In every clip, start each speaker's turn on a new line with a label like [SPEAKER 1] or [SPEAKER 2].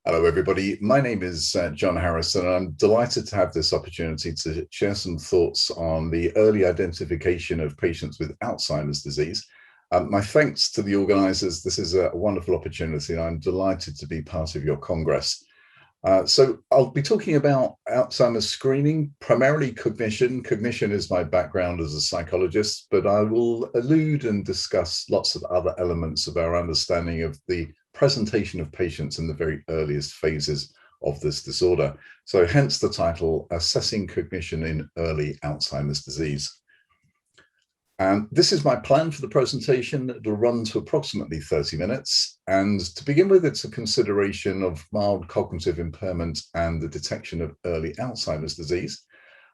[SPEAKER 1] Hello, everybody. My name is John Harrison, and I'm delighted to have this opportunity to share some thoughts on the early identification of patients with Alzheimer's disease. My thanks to the organisers. This is a wonderful opportunity, and I'm delighted to be part of your Congress. So I'll be talking about Alzheimer's screening, primarily cognition. Cognition is my background as a psychologist, but I will allude and discuss lots of other elements of our understanding of the presentation of patients in the very earliest phases of this disorder. So hence the title, Assessing Cognition in Early Alzheimer's Disease. And this is my plan for the presentation. It'll run to approximately 30 minutes. And to begin with, it's a consideration of mild cognitive impairment and the detection of early Alzheimer's disease.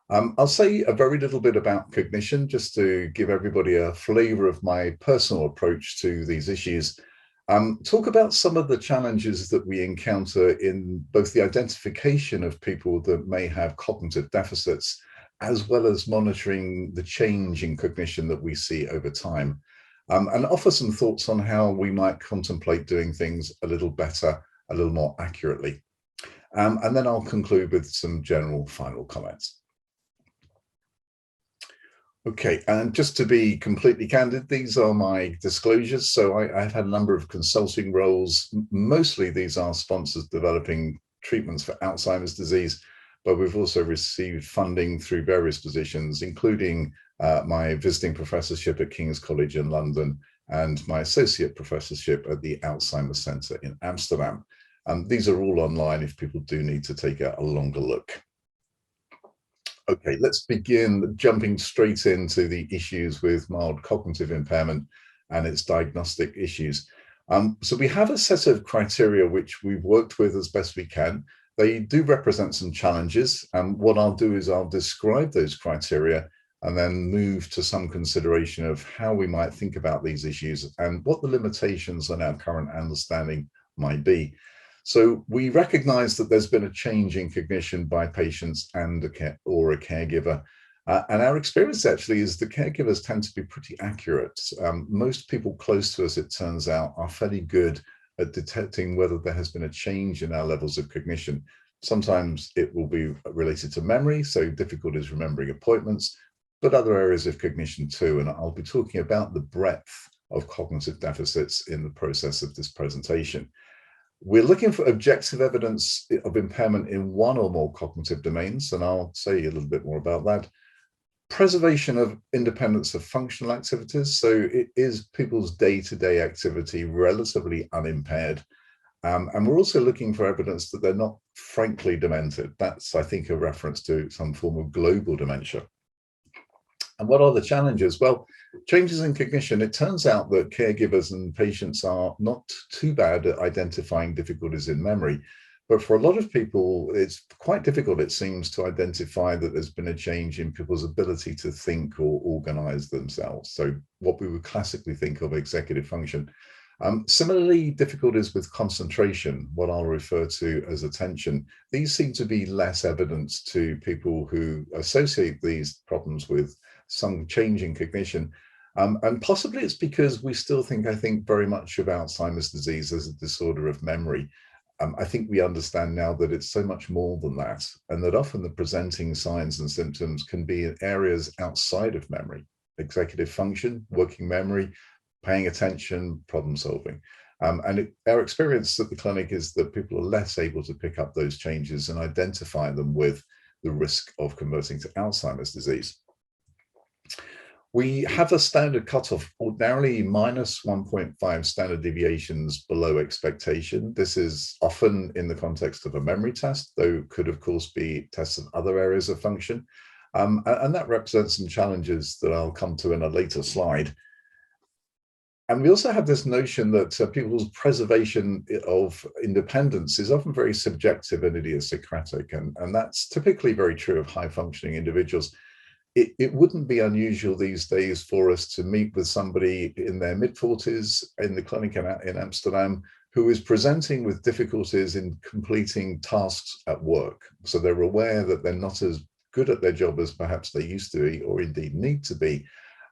[SPEAKER 1] I'll say a very little bit about cognition, just to give everybody a flavor of my personal approach to these issues. Talk about some of the challenges that we encounter in both the identification of people that may have cognitive deficits, as well as monitoring the change in cognition that we see over time, and offer some thoughts on how we might contemplate doing things a little better, a little more accurately. And then I'll conclude with some general final comments. Okay, and just to be completely candid, these are my disclosures. So I've had a number of consulting roles. Mostly these are sponsors developing treatments for Alzheimer's disease, but we've also received funding through various positions, including my visiting professorship at King's College in London and my associate professorship at the Alzheimer's Centre in Amsterdam. These are all online if people do need to take a longer look. Okay, let's begin jumping straight into the issues with mild cognitive impairment and its diagnostic issues. So we have a set of criteria which we've worked with as best we can. They do represent some challenges, and what I'll do is I'll describe those criteria and then move to some consideration of how we might think about these issues and what the limitations on our current understanding might be. So we recognize that there's been a change in cognition by patients and a caregiver. And our experience actually is the caregivers tend to be pretty accurate. Most people close to us, it turns out, are fairly good at detecting whether there has been a change in our levels of cognition. Sometimes it will be related to memory, so difficulties remembering appointments, but other areas of cognition too. And I'll be talking about the breadth of cognitive deficits in the process of this presentation. We're looking for objective evidence of impairment in one or more cognitive domains, and I'll say a little bit more about that. Preservation of independence of functional activities, so it is people's day-to-day activity relatively unimpaired. And we're also looking for evidence that they're not frankly demented. That's, I think, a reference to some form of global dementia. And what are the challenges? Well, changes in cognition. It turns out that caregivers and patients are not too bad at identifying difficulties in memory. But for a lot of people, it's quite difficult, it seems, to identify that there's been a change in people's ability to think or organize themselves. So what we would classically think of executive function. Similarly, difficulties with concentration, what I'll refer to as attention. These seem to be less evident to people who associate these problems with some change in cognition. And possibly it's because we still think, I think, very much of Alzheimer's disease as a disorder of memory. I think we understand now that it's so much more than that, and that often the presenting signs and symptoms can be in areas outside of memory: executive function, working memory, paying attention, problem solving. Our experience at the clinic is that people are less able to pick up those changes and identify them with the risk of converting to Alzheimer's disease. We have a standard cutoff, ordinarily minus 1.5 standard deviations below expectation. This is often in the context of a memory test, though could of course be tests of other areas of function. And that represents some challenges that I'll come to in a later slide. And we also have this notion that people's preservation of independence is often very subjective and idiosyncratic, and that's typically very true of high-functioning individuals. It wouldn't be unusual these days for us to meet with somebody in their mid-40s in the clinic in Amsterdam who is presenting with difficulties in completing tasks at work. So they're aware that they're not as good at their job as perhaps they used to be, or indeed need to be.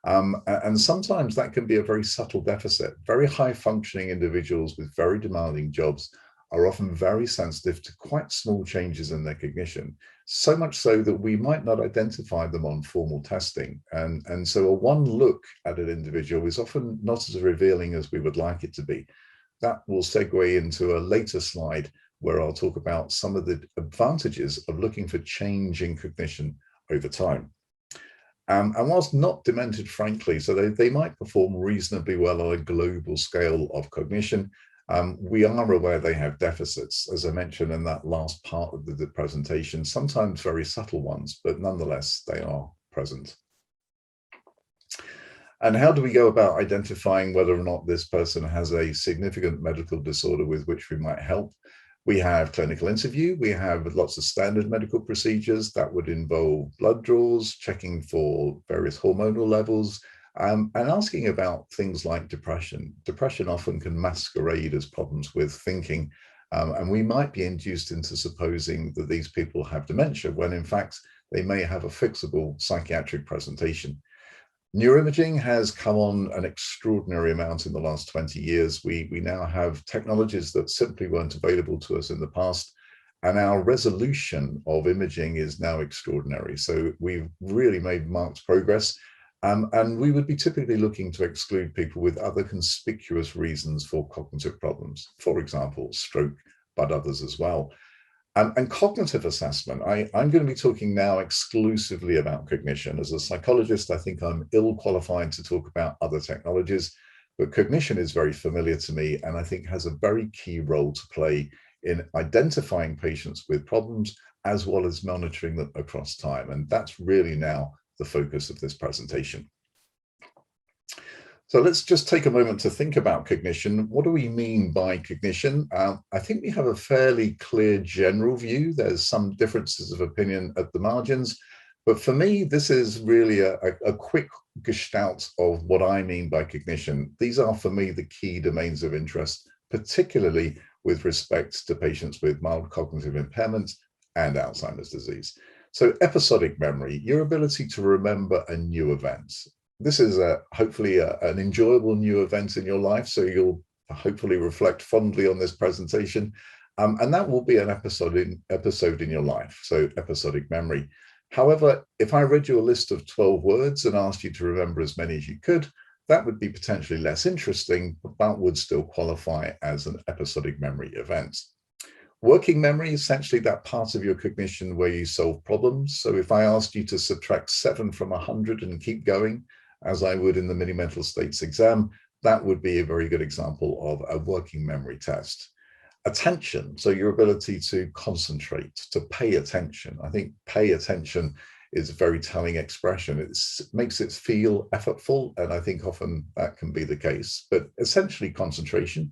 [SPEAKER 1] And sometimes that can be a very subtle deficit. Very high functioning individuals with very demanding jobs are often very sensitive to quite small changes in their cognition, so much so that we might not identify them on formal testing. And so a one look at an individual is often not as revealing as we would like it to be. That will segue into a later slide where I'll talk about some of the advantages of looking for change in cognition over time. And whilst not demented, frankly, so they might perform reasonably well on a global scale of cognition, we are aware they have deficits, as I mentioned in that last part of the presentation, sometimes very subtle ones, but nonetheless, they are present. And how do we go about identifying whether or not this person has a significant medical disorder with which we might help? We have clinical interview, we have lots of standard medical procedures that would involve blood draws, checking for various hormonal levels, and asking about things like depression. Depression often can masquerade as problems with thinking, and we might be induced into supposing that these people have dementia when in fact they may have a fixable psychiatric presentation. Neuroimaging has come on an extraordinary amount in the last 20 years. We now have technologies that simply weren't available to us in the past, and our resolution of imaging is now extraordinary. So we've really made marked progress, and we would be typically looking to exclude people with other conspicuous reasons for cognitive problems, for example, stroke, but others as well. And cognitive assessment, I'm going to be talking now exclusively about cognition. As a psychologist, I think I'm ill qualified to talk about other technologies, but cognition is very familiar to me and I think has a very key role to play in identifying patients with problems as well as monitoring them across time. And that's really now the focus of this presentation. So let's just take a moment to think about cognition. What do we mean by cognition? I think we have a fairly clear general view. There's some differences of opinion at the margins, but for me, this is really a quick gestalt of what I mean by cognition. These are, for me, the key domains of interest, particularly with respect to patients with mild cognitive impairment and Alzheimer's disease. So episodic memory, your ability to remember a new event. This is hopefully an enjoyable new event in your life, so you'll hopefully reflect fondly on this presentation, and that will be an episode in your life, so episodic memory. However, if I read you a list of 12 words and asked you to remember as many as you could, that would be potentially less interesting, but that would still qualify as an episodic memory event. Working memory, essentially that part of your cognition where you solve problems. So if I asked you to subtract 7 from 100 and keep going, as I would in the mini mental states exam, that would be a very good example of a working memory test. Attention, so your ability to concentrate, to pay attention. I think pay attention is a very telling expression. It makes it feel effortful, and I think often that can be the case, but essentially concentration.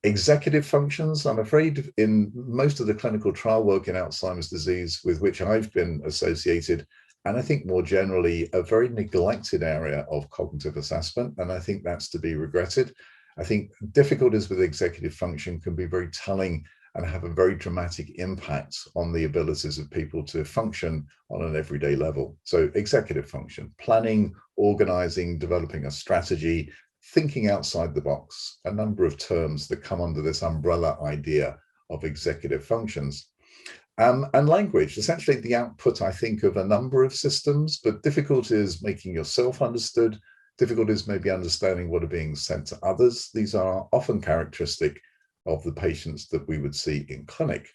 [SPEAKER 1] Executive functions, I'm afraid in most of the clinical trial work in Alzheimer's disease with which I've been associated, and I think more generally, a very neglected area of cognitive assessment, and I think that's to be regretted. I think difficulties with executive function can be very telling and have a very dramatic impact on the abilities of people to function on an everyday level. So executive function, planning, organizing, developing a strategy, thinking outside the box, a number of terms that come under this umbrella idea of executive functions. And language, essentially the output, I think, of a number of systems, but difficulties making yourself understood, difficulties maybe understanding what are being said to others. These are often characteristic of the patients that we would see in clinic.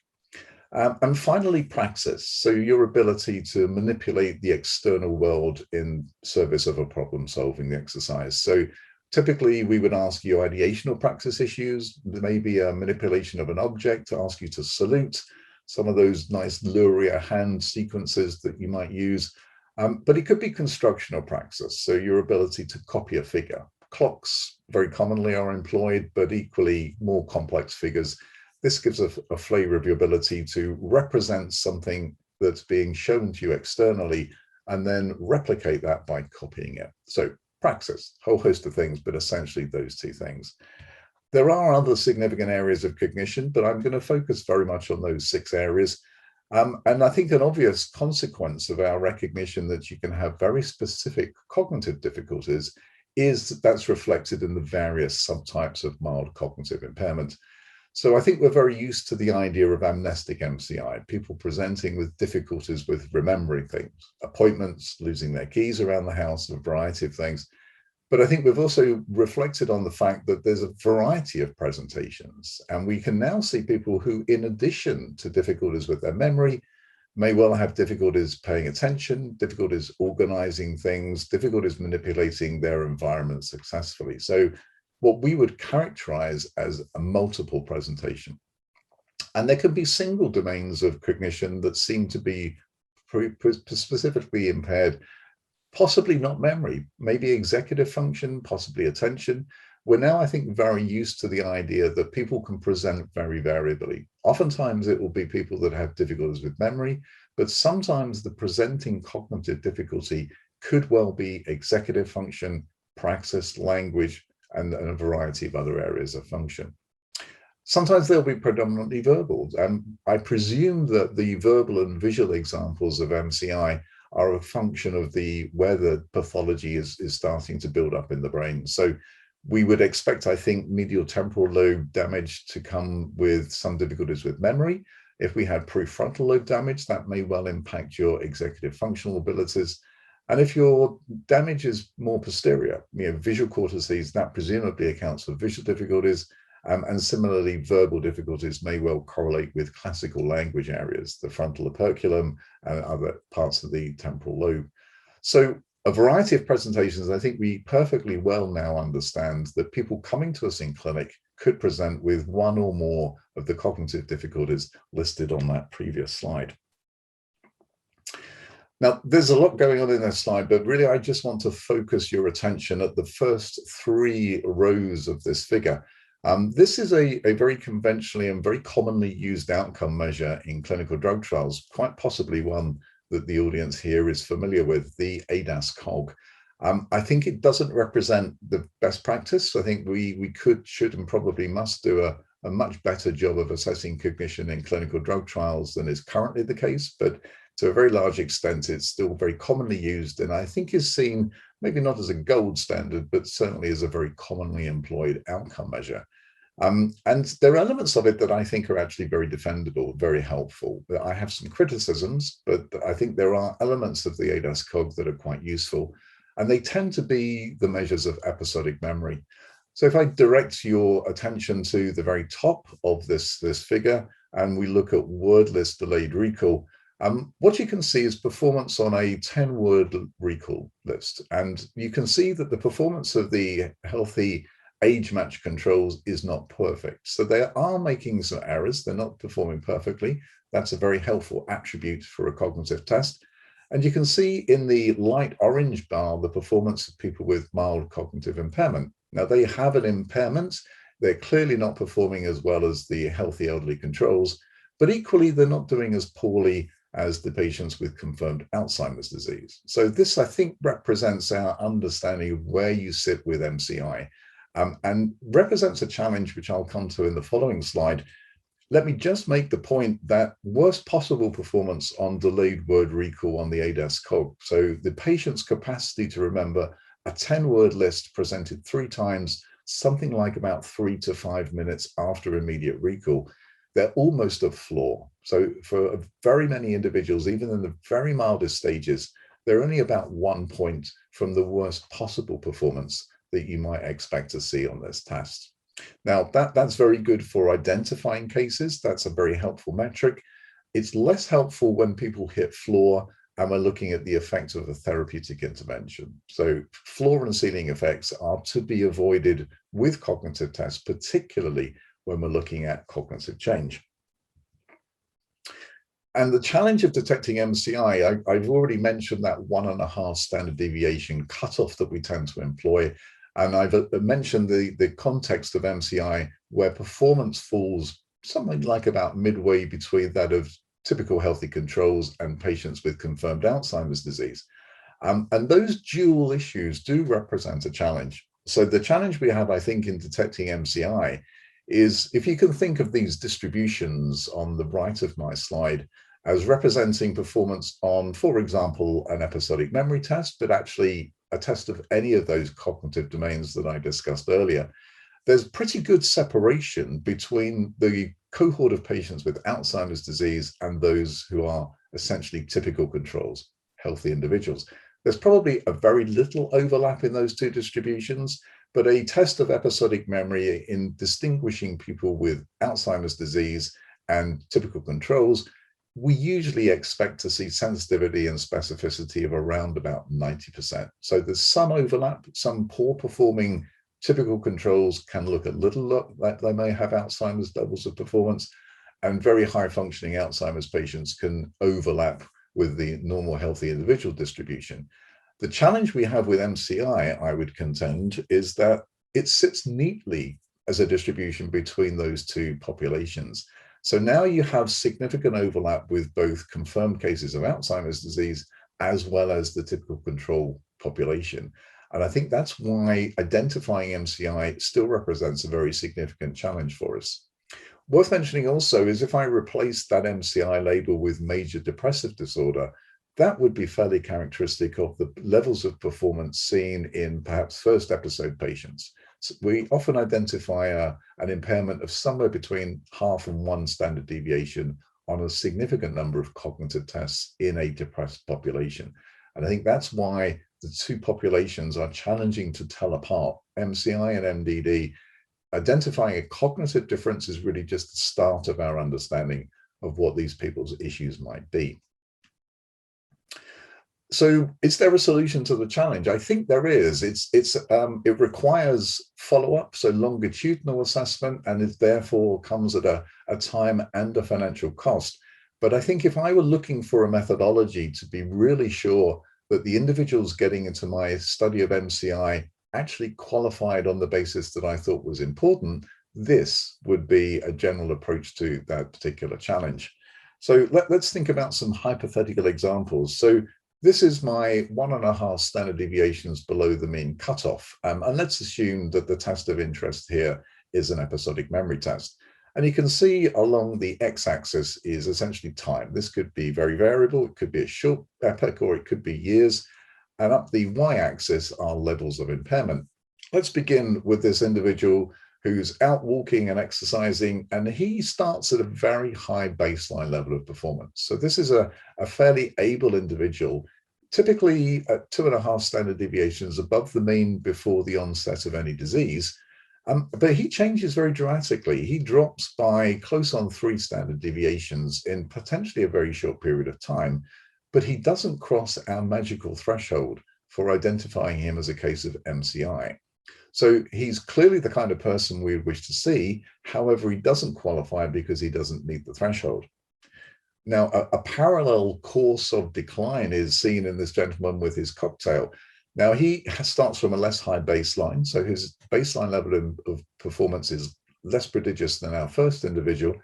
[SPEAKER 1] And finally, praxis, so your ability to manipulate the external world in service of a problem-solving exercise. So typically, we would ask you ideational praxis issues, maybe a manipulation of an object to ask you to salute, some of those nice Luria hand sequences that you might use, but it could be constructional praxis, so your ability to copy a figure. Clocks very commonly are employed, but equally more complex figures. This gives a flavor of your ability to represent something that's being shown to you externally and then replicate that by copying it. So praxis, whole host of things, but essentially those two things. There are other significant areas of cognition, but I'm going to focus very much on those 6 areas. And I think an obvious consequence of our recognition that you can have very specific cognitive difficulties is that's reflected in the various subtypes of mild cognitive impairment. So I think we're very used to the idea of amnestic MCI, people presenting with difficulties with remembering things, appointments, losing their keys around the house, a variety of things. But I think we've also reflected on the fact that there's a variety of presentations, and we can now see people who, in addition to difficulties with their memory, may well have difficulties paying attention, difficulties organizing things, difficulties manipulating their environment successfully. So what we would characterize as a multiple presentation. And there can be single domains of cognition that seem to be specifically impaired, possibly not memory, maybe executive function, possibly attention. We're now, I think, very used to the idea that people can present very variably. Oftentimes it will be people that have difficulties with memory, but sometimes the presenting cognitive difficulty could well be executive function, praxis, language, and a variety of other areas of function. Sometimes they'll be predominantly verbal. And I presume that the verbal and visual examples of MCI are a function of where the pathology is starting to build up in the brain. So we would expect, I think, medial temporal lobe damage to come with some difficulties with memory. If we had prefrontal lobe damage, that may well impact your executive functional abilities. And if your damage is more posterior, visual cortices, that presumably accounts for visual difficulties. And similarly, verbal difficulties may well correlate with classical language areas, the frontal operculum and other parts of the temporal lobe. So a variety of presentations, I think we perfectly well now understand that people coming to us in clinic could present with one or more of the cognitive difficulties listed on that previous slide. Now, there's a lot going on in this slide, but really I just want to focus your attention at the first 3 rows of this figure. This is a very conventionally and very commonly used outcome measure in clinical drug trials, quite possibly one that the audience here is familiar with, the ADAS-Cog. I think it doesn't represent the best practice. I think we could, should, and probably must do a much better job of assessing cognition in clinical drug trials than is currently the case, but to a very large extent, it's still very commonly used, and I think is seen maybe not as a gold standard, but certainly as a very commonly employed outcome measure. And there are elements of it that I think are actually very defendable, very helpful. I have some criticisms, but I think there are elements of the ADAS-Cog that are quite useful, and they tend to be the measures of episodic memory. So if I direct your attention to the very top of this figure, and we look at wordless delayed recall, what you can see is performance on a 10-word recall list. And you can see that the performance of the healthy age-matched controls is not perfect. So they are making some errors. They're not performing perfectly. That's a very helpful attribute for a cognitive test. And you can see in the light orange bar the performance of people with mild cognitive impairment. Now, they have an impairment. They're clearly not performing as well as the healthy elderly controls, but equally, they're not doing as poorly as the patients with confirmed Alzheimer's disease. So this, I think, represents our understanding of where you sit with MCI, and represents a challenge which I'll come to in the following slide. Let me just make the point that worst possible performance on delayed word recall on the ADAS-Cog. So the patient's capacity to remember a 10-word list presented 3 times, something like about 3 to 5 minutes after immediate recall, they're almost a flaw. So for very many individuals, even in the very mildest stages, they're only about 1 point from the worst possible performance that you might expect to see on this test. Now, that's very good for identifying cases. That's a very helpful metric. It's less helpful when people hit floor and we're looking at the effect of a therapeutic intervention. So floor and ceiling effects are to be avoided with cognitive tests, particularly when we're looking at cognitive change. And the challenge of detecting MCI, I've already mentioned that 1.5 standard deviation cutoff that we tend to employ. And I've mentioned the context of MCI where performance falls something like about midway between that of typical healthy controls and patients with confirmed Alzheimer's disease. And those dual issues do represent a challenge. So the challenge we have, I think, in detecting MCI is if you can think of these distributions on the right of my slide as representing performance on, for example, an episodic memory test, but actually a test of any of those cognitive domains that I discussed earlier. there's pretty good separation between the cohort of patients with Alzheimer's disease and those who are essentially typical controls, healthy individuals. There's probably a very little overlap in those two distributions, but a test of episodic memory in distinguishing people with Alzheimer's disease and typical controls, we usually expect to see sensitivity and specificity of around about 90%. So there's some overlap. Some poor performing typical controls can look a little like they may have Alzheimer's levels of performance, and very high functioning Alzheimer's patients can overlap with the normal healthy individual distribution. The challenge we have with MCI, I would contend, is that it sits neatly as a distribution between those two populations. So now you have significant overlap with both confirmed cases of Alzheimer's disease as well as the typical control population. And I think that's why identifying MCI still represents a very significant challenge for us. Worth mentioning also is if I replace that MCI label with major depressive disorder, that would be fairly characteristic of the levels of performance seen in perhaps first episode patients. So we often identify an impairment of somewhere between 0.5 and 1 standard deviation on a significant number of cognitive tests in a depressed population. And I think that's why the two populations are challenging to tell apart. MCI and MDD, identifying a cognitive difference is really just the start of our understanding of what these people's issues might be. So is there a solution to the challenge? I think there is. It requires follow-up, so longitudinal assessment, and it therefore comes at a time and a financial cost. But I think if I were looking for a methodology to be really sure that the individuals getting into my study of MCI actually qualified on the basis that I thought was important, this would be a general approach to that particular challenge. So let's think about some hypothetical examples. So this is my 1.5 standard deviations below the mean cutoff. And let's assume that the test of interest here is an episodic memory test. And you can see along the x-axis is essentially time. This could be very variable. It could be a short epoch, or it could be years. And up the y-axis are levels of impairment. Let's begin with this individual who's out walking and exercising, and he starts at a very high baseline level of performance. So this is a fairly able individual, typically at 2.5 standard deviations above the mean before the onset of any disease. But he changes very dramatically. He drops by close on 3 standard deviations in potentially a very short period of time, but he doesn't cross our magical threshold for identifying him as a case of MCI. So he's clearly the kind of person we would wish to see. However, he doesn't qualify because he doesn't meet the threshold. Now, a parallel course of decline is seen in this gentleman with his cocktail. Now, he starts from a less high baseline, so his baseline level of performance is less prodigious than our first individual.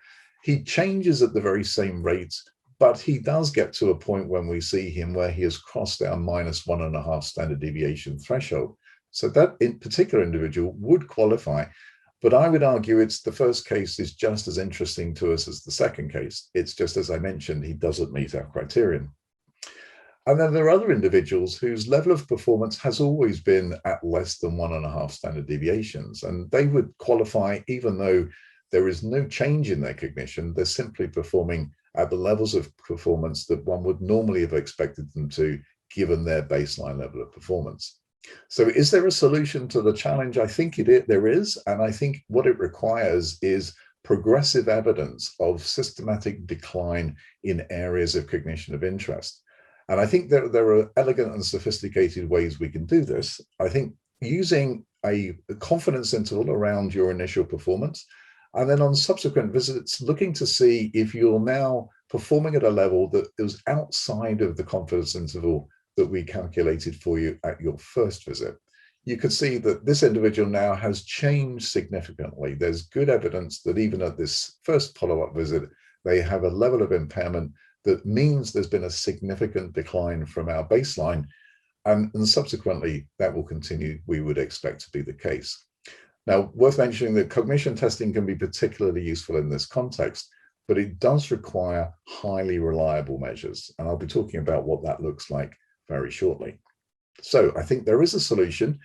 [SPEAKER 1] He changes at the very same rate, but he does get to a point when we see him where he has crossed our -1.5 standard deviation threshold. So that in particular individual would qualify, but I would argue it's the first case is just as interesting to us as the second case. It's just, as I mentioned, he doesn't meet our criterion. And then there are other individuals whose level of performance has always been at less than 1.5 standard deviations, and they would qualify even though there is no change in their cognition. They're simply performing at the levels of performance that one would normally have expected them to, given their baseline level of performance. So is there a solution to the challenge? I think there is, and I think what it requires is progressive evidence of systematic decline in areas of cognition of interest. And I think there are elegant and sophisticated ways we can do this. I think using a confidence interval around your initial performance, and then on subsequent visits, looking to see if you're now performing at a level that is outside of the confidence interval that we calculated for you at your first visit. You could see that this individual now has changed significantly. There's good evidence that even at this first follow-up visit, they have a level of impairment that means there's been a significant decline from our baseline, and subsequently that will continue, we would expect to be the case. Now, worth mentioning that cognition testing can be particularly useful in this context, but it does require highly reliable measures, and I'll be talking about what that looks like very shortly. So I think there is a solution.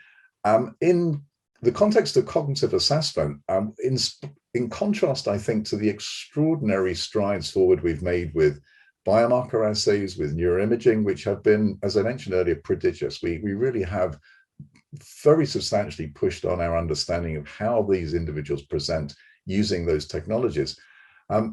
[SPEAKER 1] In the context of cognitive assessment, in contrast, I think, to the extraordinary strides forward we've made with biomarker assays, with neuroimaging, which have been, as I mentioned earlier, prodigious. We really have very substantially pushed on our understanding of how these individuals present using those technologies.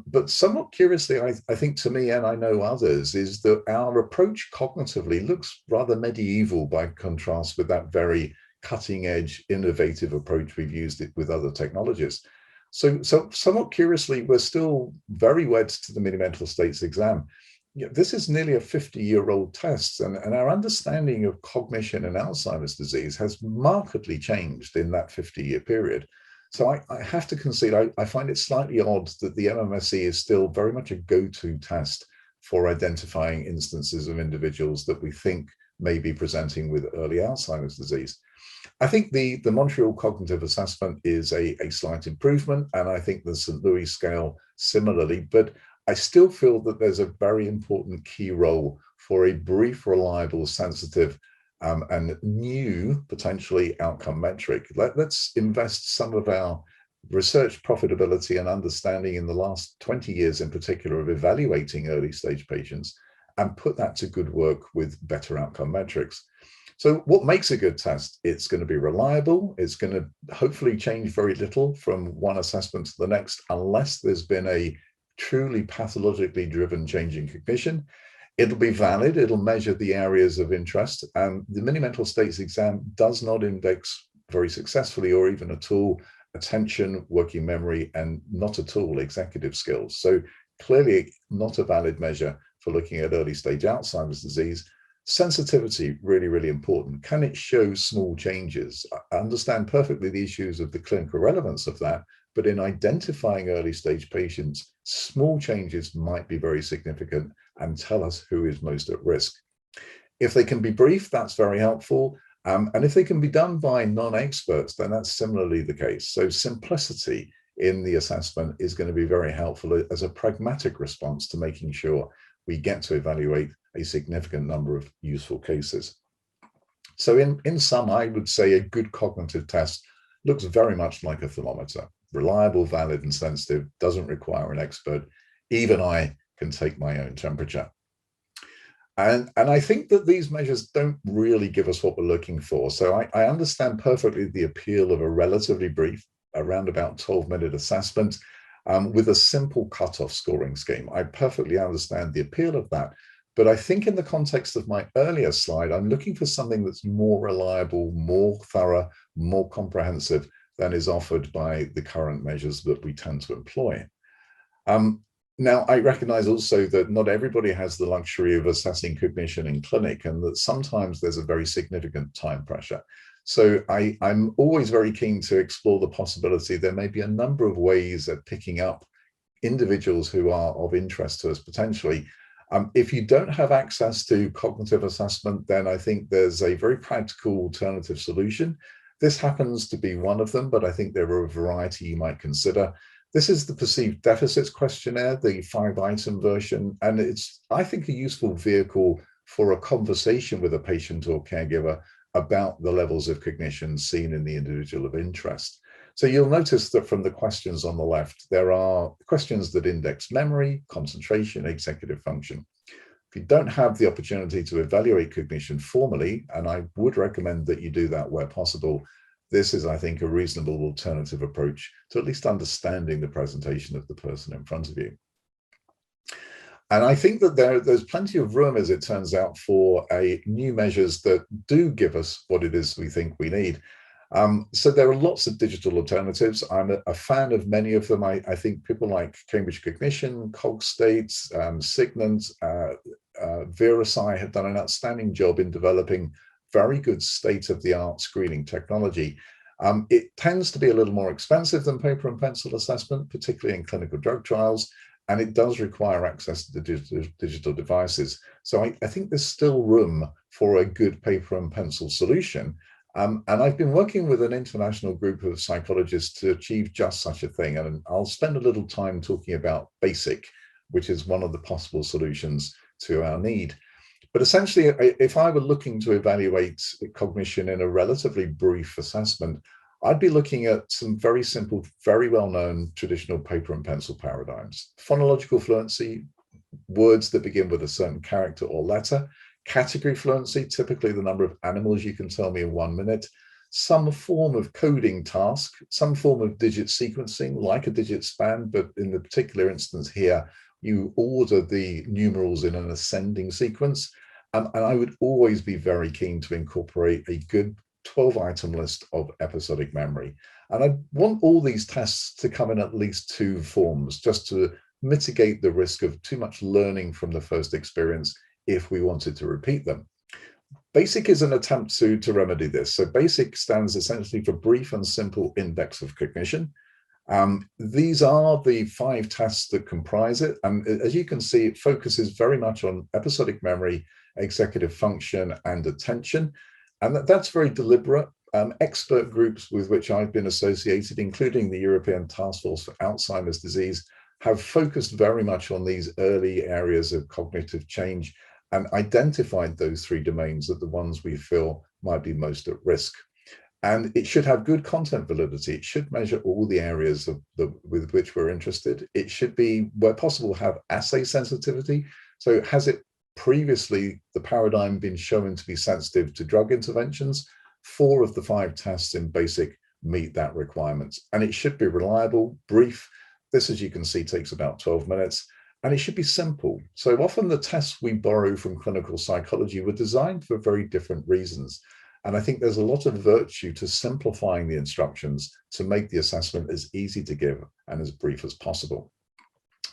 [SPEAKER 1] But somewhat curiously, I think to me, and I know others, is that our approach cognitively looks rather medieval by contrast with that very cutting edge, innovative approach we've used it with other technologies. So somewhat curiously, we're still very wed to the mini mental states exam. This is nearly a 50-year-old test, and our understanding of cognition and Alzheimer's disease has markedly changed in that 50-year period. So I have to concede, I find it slightly odd that the MMSE is still very much a go-to test for identifying instances of individuals that we think may be presenting with early Alzheimer's disease. I think the Montreal Cognitive Assessment is a slight improvement, and I think the St. Louis scale similarly, but I still feel that there's a very important key role for a brief, reliable, sensitive, and new, potentially, outcome metric. Let's invest some of our research profitability and understanding in the last 20 years in particular of evaluating early stage patients and put that to good work with better outcome metrics. So what makes a good test? It's going to be reliable. It's going to hopefully change very little from one assessment to the next, unless there's been a truly pathologically driven change in cognition. It'll be valid. It'll measure the areas of interest. The mini mental states exam does not index very successfully or even at all attention, working memory, and not at all executive skills. So clearly not a valid measure for looking at early stage Alzheimer's disease. Sensitivity, really, really important. Can it show small changes? I understand perfectly the issues of the clinical relevance of that, but in identifying early stage patients, small changes might be very significant and tell us who is most at risk. If they can be brief, that's very helpful. And if they can be done by non-experts, then that's similarly the case. So simplicity in the assessment is going to be very helpful as a pragmatic response to making sure we get to evaluate a significant number of useful cases. So in sum, I would say a good cognitive test looks very much like a thermometer. Reliable, valid, and sensitive, doesn't require an expert. Even I can take my own temperature. And I think that these measures don't really give us what we're looking for. So I understand perfectly the appeal of a relatively brief, around about 12-minute assessment with a simple cutoff scoring scheme. I perfectly understand the appeal of that. But I think in the context of my earlier slide, I'm looking for something that's more reliable, more thorough, more comprehensive than is offered by the current measures that we tend to employ. Now, I recognize also that not everybody has the luxury of assessing cognition in clinic, and that sometimes there's a very significant time pressure. So I'm always very keen to explore the possibility there may be a number of ways of picking up individuals who are of interest to us potentially. If you don't have access to cognitive assessment, then I think there's a very practical alternative solution. This happens to be one of them, but I think there are a variety you might consider. This is the Perceived Deficits Questionnaire, the 5-item version, and it's, I think, a useful vehicle for a conversation with a patient or caregiver about the levels of cognition seen in the individual of interest. So you'll notice that from the questions on the left, there are questions that index memory, concentration, executive function. If you don't have the opportunity to evaluate cognition formally, and I would recommend that you do that where possible, this is, I think, a reasonable alternative approach to at least understanding the presentation of the person in front of you. And I think that there's plenty of room, as it turns out, for new measures that do give us what it is we think we need. So there are lots of digital alternatives. I'm a fan of many of them. I think people like Cambridge Cognition, Cogstates, Signant, ViraSci have done an outstanding job in developing very good state-of-the-art screening technology. It tends to be a little more expensive than paper and pencil assessment, particularly in clinical drug trials, and it does require access to the digital devices. So I think there's still room for a good paper and pencil solution. And I've been working with an international group of psychologists to achieve just such a thing. And I'll spend a little time talking about BASIC, which is one of the possible solutions to our need. But essentially, if I were looking to evaluate cognition in a relatively brief assessment, I'd be looking at some very simple, very well-known traditional paper and pencil paradigms. Phonological fluency, words that begin with a certain character or letter. Category fluency, typically the number of animals you can tell me in 1 minute. Some form of coding task, some form of digit sequencing, like a digit span, but in the particular instance here, you order the numerals in an ascending sequence. And I would always be very keen to incorporate a good 12-item list of episodic memory. And I want all these tests to come in at least 2 forms, just to mitigate the risk of too much learning from the first experience if we wanted to repeat them. BASIC is an attempt to remedy this. So BASIC stands essentially for Brief and Simple Index of Cognition. These are the 5 tests that comprise it. And as you can see, it focuses very much on episodic memory, executive function, and attention. And that's very deliberate. Expert groups with which I've been associated, including the European Task Force for Alzheimer's Disease, have focused very much on these early areas of cognitive change and identified those 3 domains as the ones we feel might be most at risk. And it should have good content validity. It should measure all the areas with which we're interested. It should be, where possible, have assay sensitivity. So has it previously, the paradigm, been shown to be sensitive to drug interventions? 4 of the 5 tests in BASIC meet that requirement. And it should be reliable, brief. This, as you can see, takes about 12 minutes. And it should be simple. So often the tests we borrow from clinical psychology were designed for very different reasons. And I think there's a lot of virtue to simplifying the instructions to make the assessment as easy to give and as brief as possible.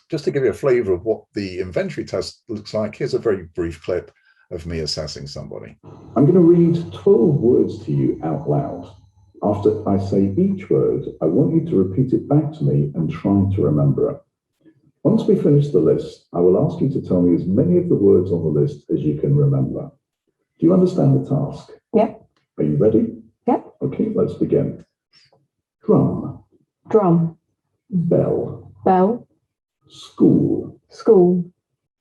[SPEAKER 1] Just to give you a flavor of what the inventory test looks like, here's a very brief clip of me assessing somebody.
[SPEAKER 2] I'm going to read 12 words to you out loud. After I say each word, I want you to repeat it back to me and try to remember it. Once we finish the list, I will ask you to tell me as many of the words on the list as you can remember. Do you understand the task?
[SPEAKER 3] Yeah.
[SPEAKER 2] Are you ready?
[SPEAKER 3] Yeah.
[SPEAKER 2] Okay, let's begin. Drum.
[SPEAKER 3] Drum.
[SPEAKER 2] Bell.
[SPEAKER 3] Bell.
[SPEAKER 2] School.
[SPEAKER 3] School.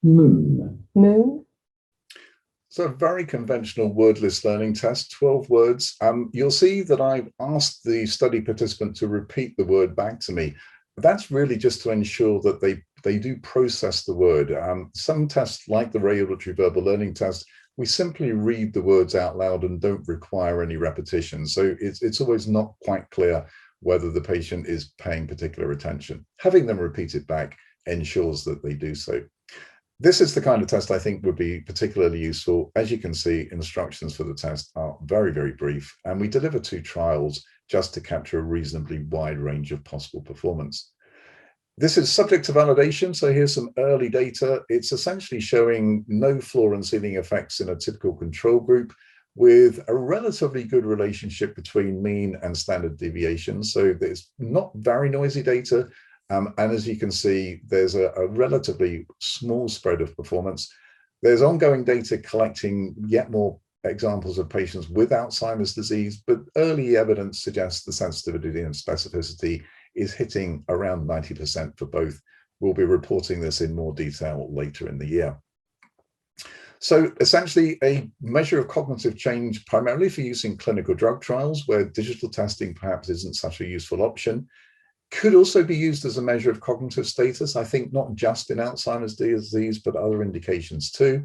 [SPEAKER 2] Moon.
[SPEAKER 3] Moon.
[SPEAKER 1] So a very conventional wordless learning test, 12 words. You'll see that I've asked the study participant to repeat the word back to me. That's really just to ensure that they do process the word. Some tests, like the regulatory verbal learning test, we simply read the words out loud and don't require any repetition. So it's always not quite clear whether the patient is paying particular attention. Having them repeat it back ensures that they do so. This is the kind of test I think would be particularly useful. As you can see, instructions for the test are very, very brief, and we deliver 2 trials just to capture a reasonably wide range of possible performance. This is subject to validation, so here's some early data. It's essentially showing no floor and ceiling effects in a typical control group, with a relatively good relationship between mean and standard deviation. So there's not very noisy data. And as you can see, there's a relatively small spread of performance. There's ongoing data collecting yet more examples of patients with Alzheimer's disease, but early evidence suggests the sensitivity and specificity is hitting around 90% for both. We'll be reporting this in more detail later in the year. So essentially a measure of cognitive change primarily for use in clinical drug trials where digital testing perhaps isn't such a useful option. Could also be used as a measure of cognitive status, I think not just in Alzheimer's disease, but other indications too.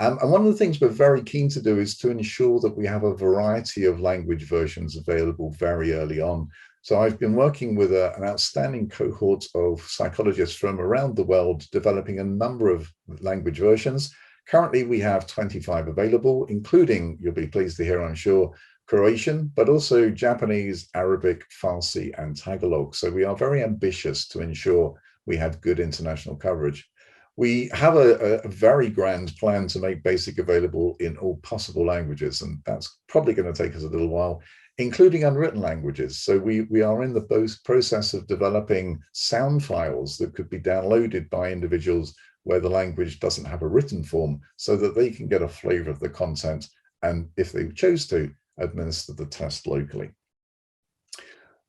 [SPEAKER 1] And one of the things we're very keen to do is to ensure that we have a variety of language versions available very early on. So I've been working with an outstanding cohort of psychologists from around the world, developing a number of language versions. Currently, we have 25 available, including, you'll be pleased to hear, I'm sure, Croatian, but also Japanese, Arabic, Farsi, and Tagalog. So we are very ambitious to ensure we have good international coverage. We have a very grand plan to make BASIC available in all possible languages, and that's probably going to take us a little while, including unwritten languages. So we are in the process of developing sound files that could be downloaded by individuals where the language doesn't have a written form, so that they can get a flavor of the content, and if they chose to, administer the test locally.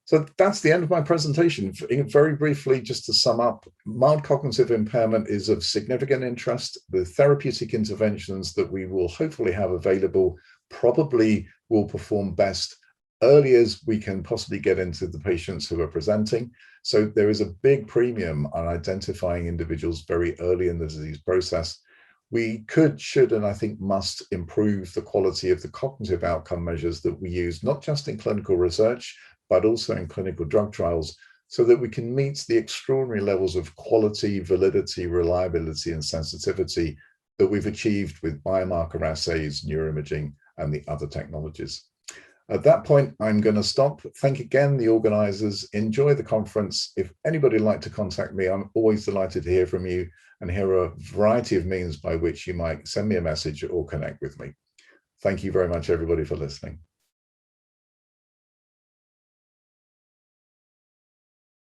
[SPEAKER 1] So that's the end of my presentation. Very briefly, just to sum up, mild cognitive impairment is of significant interest. The therapeutic interventions that we will hopefully have available probably will perform best early as we can possibly get into the patients who are presenting. So there is a big premium on identifying individuals very early in the disease process. We could, should, and I think must improve the quality of the cognitive outcome measures that we use, not just in clinical research, but also in clinical drug trials, so that we can meet the extraordinary levels of quality, validity, reliability, and sensitivity that we've achieved with biomarker assays, neuroimaging, and the other technologies. At that point, I'm going to stop. Thank again the organizers. Enjoy the conference. If anybody would like to contact me, I'm always delighted to hear from you. And here are a variety of means by which you might send me a message or connect with me. Thank you very much, everybody, for listening.